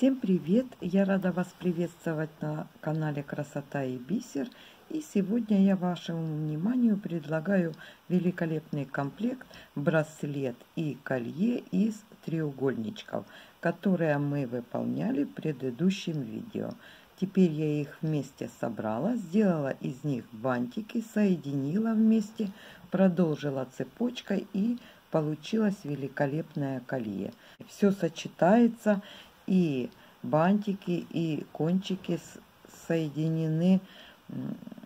Всем привет! Я рада вас приветствовать на канале Красота и Бисер. И сегодня я вашему вниманию предлагаю великолепный комплект браслет и колье из треугольничков, которые мы выполняли в предыдущем видео. Теперь я их вместе собрала, сделала из них бантики, соединила вместе, продолжила цепочкой и получилось великолепное колье. Все сочетается, и бантики, и кончики соединены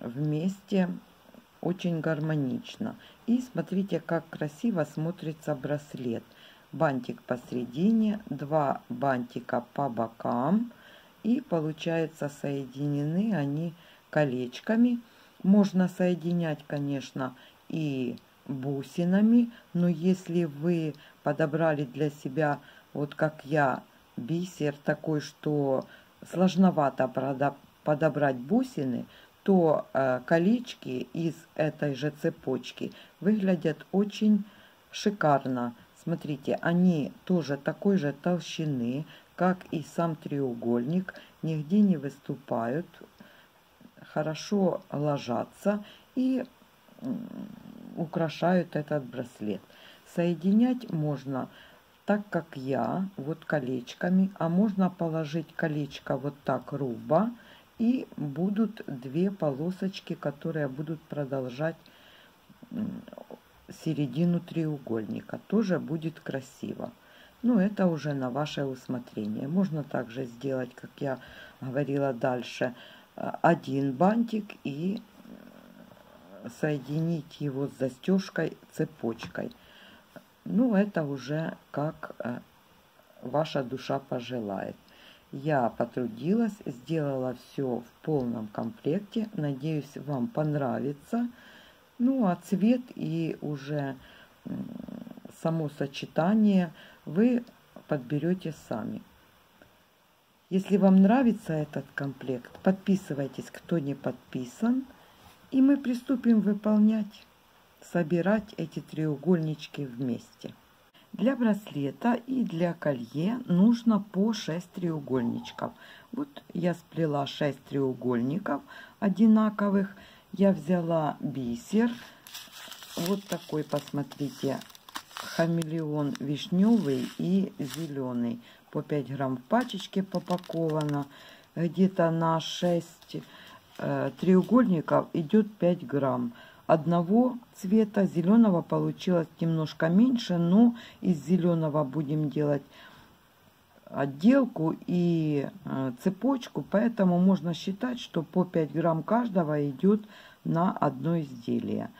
вместе очень гармонично. И смотрите, как красиво смотрится браслет. Бантик посередине, два бантика по бокам, и получается соединены они колечками. Можно соединять, конечно, и бусинами, но если вы подобрали для себя, вот как я, бисер такой, что сложновато подобрать бусины, то колечки из этой же цепочки выглядят очень шикарно. Смотрите, они тоже такой же толщины, как и сам треугольник, нигде не выступают, хорошо ложатся и украшают этот браслет. Соединять можно так, как я, вот колечками, а можно положить колечко вот так руба, и будут две полосочки, которые будут продолжать середину треугольника. Тоже будет красиво. Но это уже на ваше усмотрение. Можно также сделать, как я говорила дальше, один бантик и соединить его с застежкой цепочкой. Ну, это уже как ваша душа пожелает. Я потрудилась, сделала все в полном комплекте. Надеюсь, вам понравится. Ну, а цвет и уже само сочетание вы подберете сами. Если вам нравится этот комплект, подписывайтесь, кто не подписан. И мы приступим выполнять, собирать эти треугольнички вместе. Для браслета и для колье нужно по 6 треугольничков. Вот я сплела 6 треугольников одинаковых. Я взяла бисер. Вот такой, посмотрите, хамелеон вишневый и зеленый. По 5 грамм в пачечке попаковано. Где-то на 6 треугольников идет 5 грамм. Одного цвета зеленого получилось немножко меньше, но из зеленого будем делать отделку и цепочку, поэтому можно считать, что по 5 грамм каждого идет на одно изделие.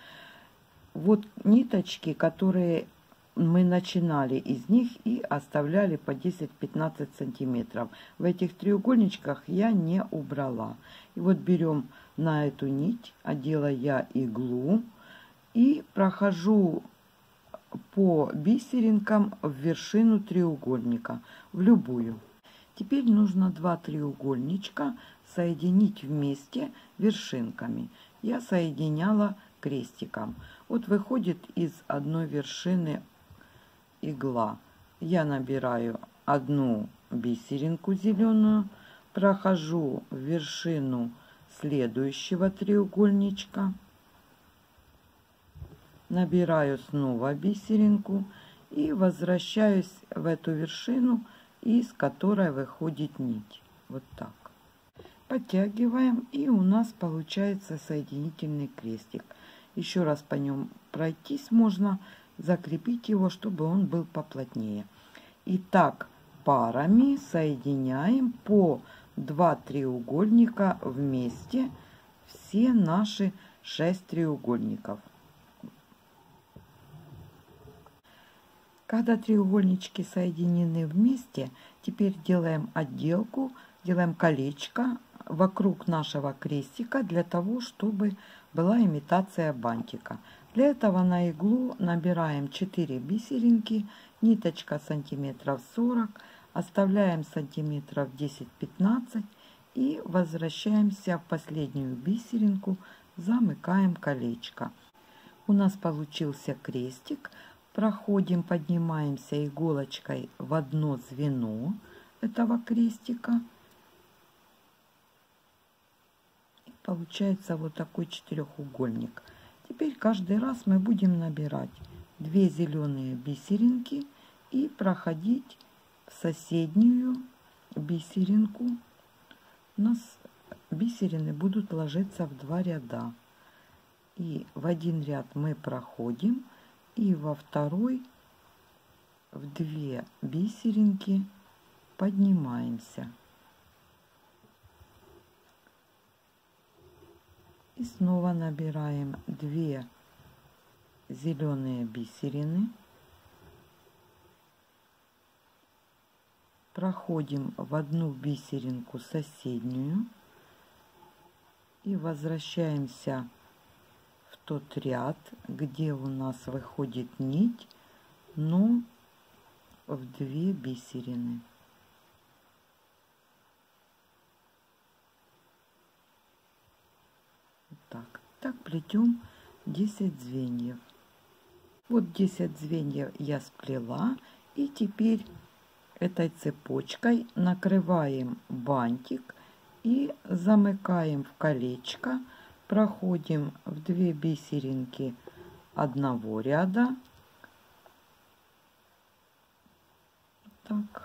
Вот ниточки, которые мы начинали из них и оставляли по 10-15 сантиметров. В этих треугольничках я не убрала. И вот берем на эту нить, одела я иглу и прохожу по бисеринкам в вершину треугольника, в любую. Теперь нужно два треугольничка соединить вместе вершинками. Я соединяла крестиком. Вот выходит из одной вершины игла. Я набираю одну бисеринку зеленую, прохожу в вершину следующего треугольничка, набираю снова бисеринку и возвращаюсь в эту вершину, из которой выходит нить. Вот так. Подтягиваем, и у нас получается соединительный крестик. Еще раз по нему пройтись можно, закрепить его, чтобы он был поплотнее. И так парами соединяем по 2 треугольника вместе, все наши 6 треугольников. Когда треугольнички соединены вместе, теперь делаем отделку, делаем колечко вокруг нашего крестика для того, чтобы была имитация бантика. Для этого на иглу набираем 4 бисеринки, ниточка сантиметров 40, оставляем сантиметров 10-15 и возвращаемся в последнюю бисеринку, замыкаем колечко. У нас получился крестик. Проходим, поднимаемся иголочкой в одно звено, этого крестика. И получается вот такой четырехугольник. Теперь каждый раз мы будем набирать 2 зеленые бисеринки и проходить в соседнюю бисеринку. У нас бисерины будут ложиться в 2 ряда. И в один ряд мы проходим, и во второй в 2 бисеринки поднимаемся. И снова набираем 2 зеленые бисерины. Проходим в одну бисеринку соседнюю и возвращаемся в тот ряд, где у нас выходит нить, но в 2 бисерины. Так плетем 10 звеньев. Вот 10 звеньев я сплела, и теперь этой цепочкой накрываем бантик и замыкаем в колечко, проходим в 2 бисеринки одного ряда. Так.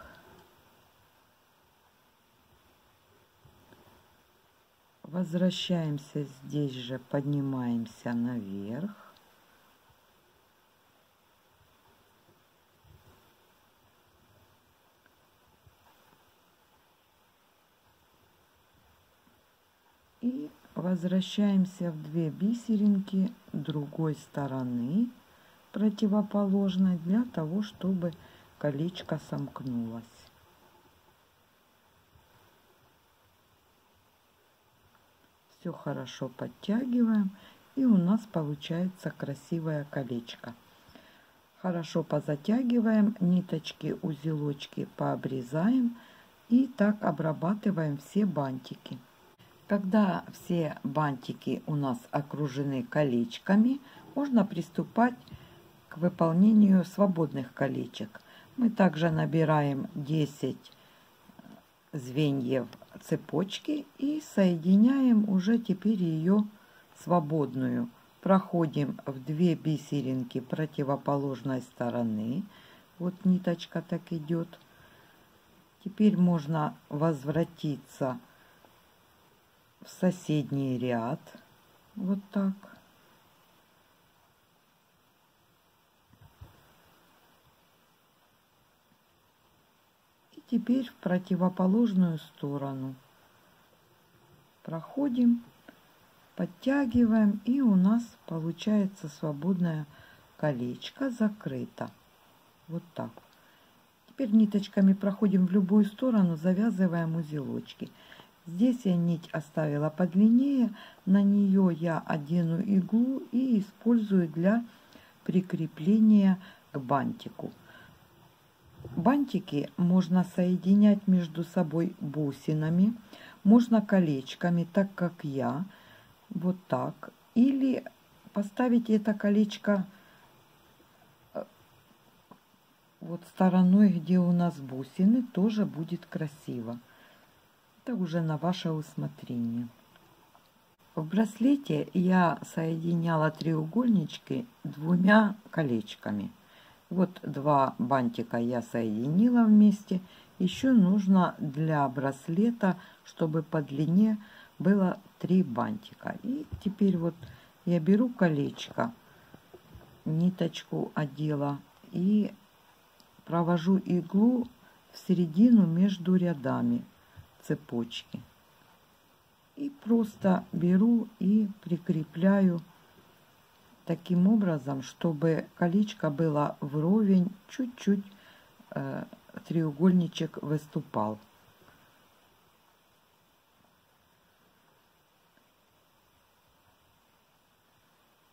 Возвращаемся здесь же, поднимаемся наверх. И возвращаемся в 2 бисеринки другой стороны, противоположной, для того, чтобы колечко сомкнулось. Все хорошо подтягиваем, и у нас получается красивое колечко. Хорошо позатягиваем, ниточки, узелочки пообрезаем и так обрабатываем все бантики. Когда все бантики у нас окружены колечками, можно приступать к выполнению свободных колечек. Мы также набираем 10 звеньев цепочки и соединяем уже теперь ее свободную. Проходим в 2 бисеринки противоположной стороны. Вот ниточка так идет. Теперь можно возвратиться в соседний ряд. Вот так. И теперь в противоположную сторону проходим, подтягиваем, и у нас получается свободное колечко закрыто. Вот так. Теперь ниточками проходим в любую сторону, завязываем узелочки. Здесь я нить оставила подлиннее, на нее я одену иглу и использую для прикрепления к бантику. Бантики можно соединять между собой бусинами, можно колечками, так как я, вот так, или поставить это колечко вот стороной, где у нас бусины, тоже будет красиво. Это уже на ваше усмотрение. В браслете я соединяла треугольнички 2 колечками. Вот 2 бантика я соединила вместе. Еще нужно для браслета, чтобы по длине было 3 бантика. И теперь вот я беру колечко, ниточку одела и провожу иглу в середину между рядами цепочки. И просто беру и прикрепляю таким образом, чтобы колечко было вровень, чуть-чуть треугольничек выступал.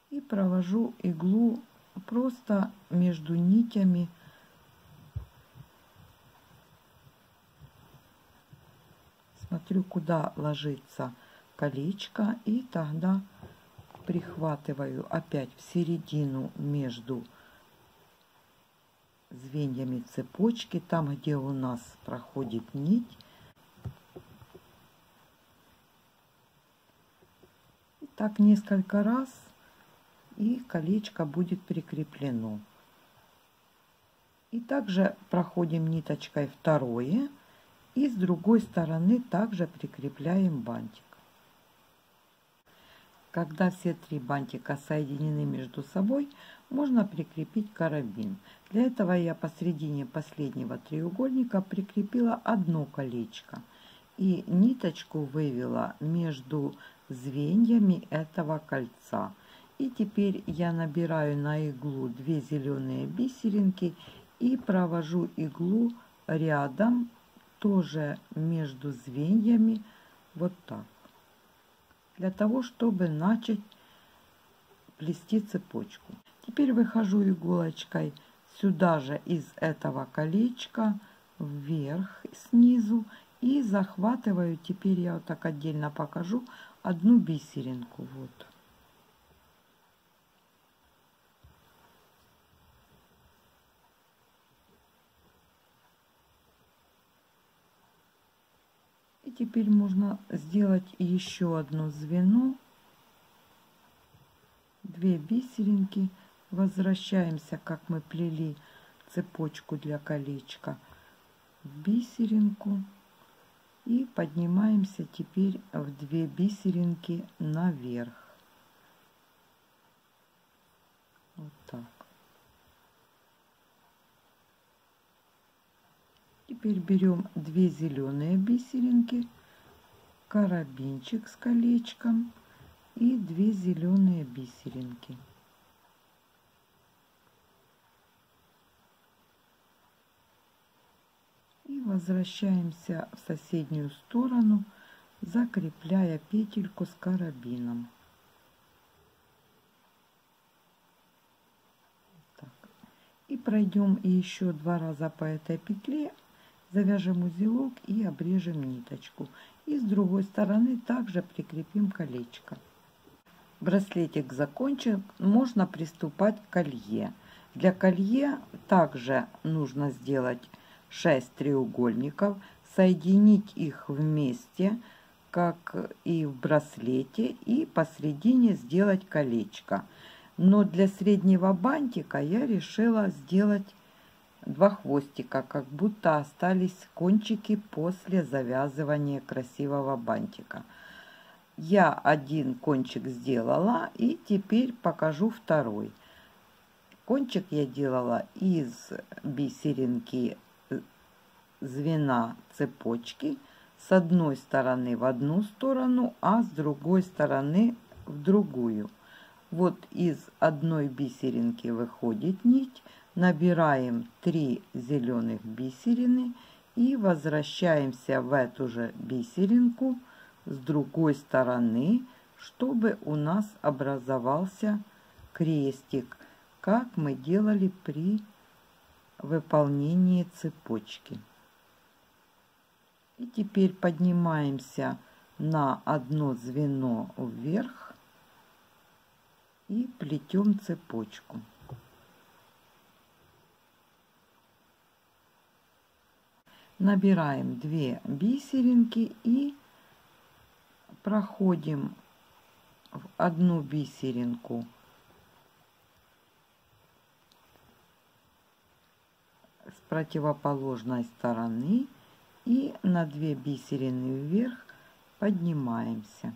И провожу иглу просто между нитями. Смотрю, куда ложится колечко, и тогда прихватываю опять в середину между звеньями цепочки, там, где у нас проходит нить. И так несколько раз, и колечко будет прикреплено. И также проходим ниточкой второе, и с другой стороны также прикрепляем бантик. Когда все три бантика соединены между собой, можно прикрепить карабин. Для этого я посередине последнего треугольника прикрепила одно колечко и ниточку вывела между звеньями этого кольца. И теперь я набираю на иглу 2 зеленые бисеринки и провожу иглу рядом, тоже между звеньями, вот так, для того, чтобы начать плести цепочку. Теперь выхожу иголочкой сюда же из этого колечка вверх снизу и захватываю, теперь я вот так отдельно покажу, одну бисеринку. Вот. И теперь можно сделать еще одно звено, 2 бисеринки, возвращаемся, как мы плели цепочку для колечка, в бисеринку и поднимаемся теперь в 2 бисеринки наверх. Вот так. Теперь берем 2 зеленые бисеринки, карабинчик с колечком и 2 зеленые бисеринки. И возвращаемся в соседнюю сторону, закрепляя петельку с карабином. Так. И пройдем еще 2 раза по этой петле, завяжем узелок и обрежем ниточку. И с другой стороны также прикрепим колечко. Браслетик закончен, можно приступать к колье. Для колье также нужно сделать 6 треугольников, соединить их вместе, как и в браслете, и посередине сделать колечко. Но для среднего бантика я решила сделать 2 хвостика, как будто остались кончики после завязывания красивого бантика. Я один кончик сделала, и теперь покажу второй. Кончик я делала из бисеринки звена цепочки, с одной стороны в одну сторону, а с другой стороны в другую. Вот из одной бисеринки выходит нить, набираем 3 зеленых бисерины и возвращаемся в эту же бисеринку с другой стороны, чтобы у нас образовался крестик, как мы делали при выполнении цепочки. И теперь поднимаемся на одно звено вверх и плетем цепочку. Набираем 2 бисеринки и проходим в одну бисеринку с противоположной стороны и на 2 бисерины вверх поднимаемся.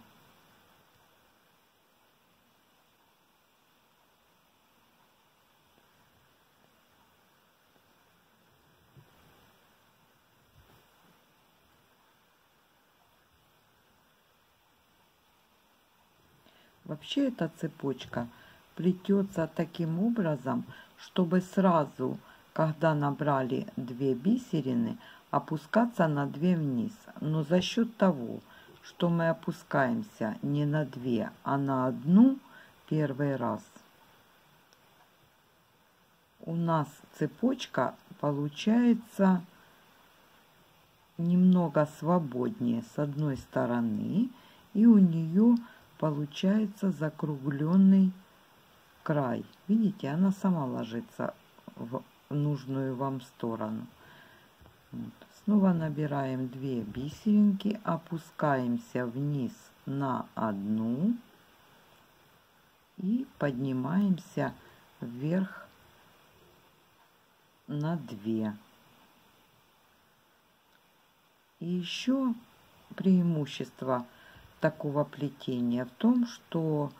Вообще эта цепочка плетется таким образом, чтобы сразу, когда набрали 2 бисерины, опускаться на 2 вниз. Но за счет того, что мы опускаемся не на 2, а на 1 первый раз, у нас цепочка получается немного свободнее с одной стороны, и у нее получается закругленный край. Видите, она сама ложится в в нужную вам сторону. Вот. Снова набираем 2 бисеринки, опускаемся вниз на 1 и поднимаемся вверх на 2. И еще преимущество такого плетения в том, что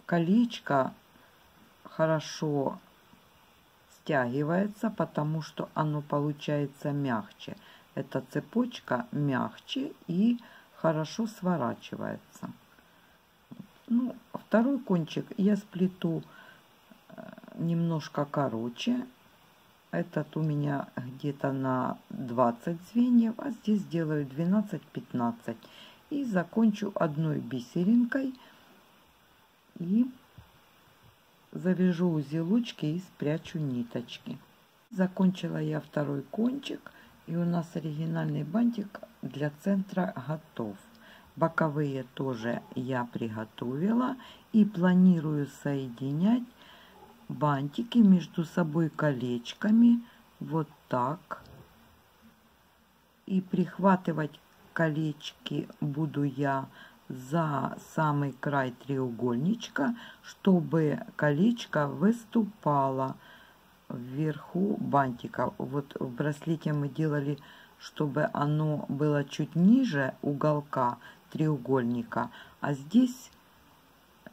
колечко хорошо стягивается, потому что оно получается мягче. Эта цепочка мягче и хорошо сворачивается. Ну, второй кончик я сплету немножко короче. Этот у меня где-то на 20 звеньев, а здесь сделаю 12-15. И закончу одной бисеринкой и завяжу узелочки и спрячу ниточки. Закончила я второй кончик, и у нас оригинальный бантик для центра готов. Боковые тоже я приготовила и планирую соединять бантики между собой колечками вот так. И прихватывать колечки буду я за самый край треугольничка, чтобы колечко выступало вверху бантика. Вот в браслете мы делали, чтобы оно было чуть ниже уголка треугольника, а здесь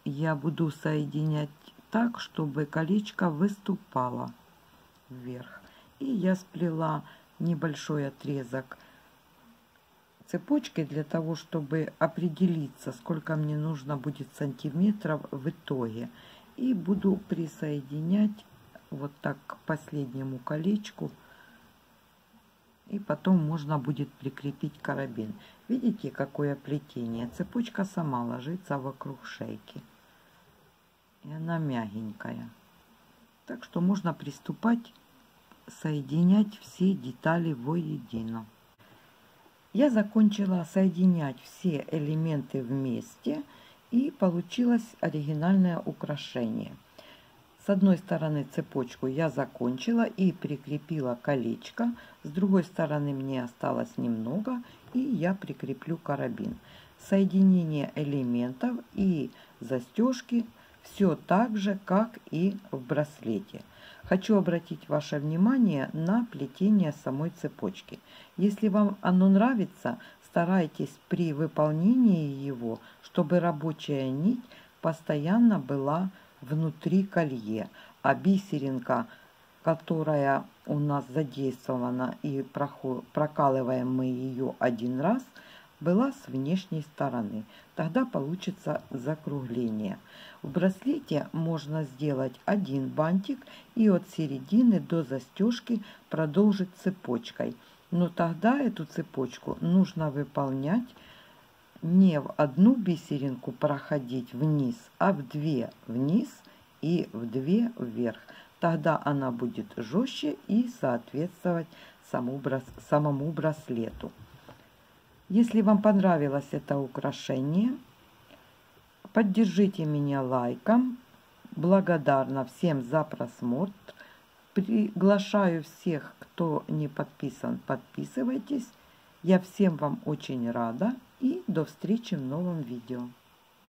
я буду соединять так, чтобы колечко выступало вверх. И я сплела небольшой отрезок цепочки для того, чтобы определиться, сколько мне нужно будет сантиметров в итоге. И буду присоединять вот так к последнему колечку. И потом можно будет прикрепить карабин. Видите, какое плетение? Цепочка сама ложится вокруг шейки. И она мягенькая. Так что можно приступать соединять все детали воедино. Я закончила соединять все элементы вместе, и получилось оригинальное украшение. С одной стороны цепочку я закончила и прикрепила колечко, с другой стороны мне осталось немного, и я прикреплю карабин. Соединение элементов и застежки все так же, как и в браслете. Хочу обратить ваше внимание на плетение самой цепочки. Если вам оно нравится, старайтесь при выполнении его, чтобы рабочая нить постоянно была внутри колье, а бисеринка, которая у нас задействована и прокалываем мы ее один раз, была с внешней стороны. Тогда получится закругление. В браслете можно сделать один бантик и от середины до застежки продолжить цепочкой. Но тогда эту цепочку нужно выполнять не в одну бисеринку проходить вниз, а в 2 вниз и в 2 вверх. Тогда она будет жестче и соответствовать самому браслету. Если вам понравилось это украшение, поддержите меня лайком. Благодарна всем за просмотр. Приглашаю всех, кто не подписан, подписывайтесь. Я всем вам очень рада и до встречи в новом видео.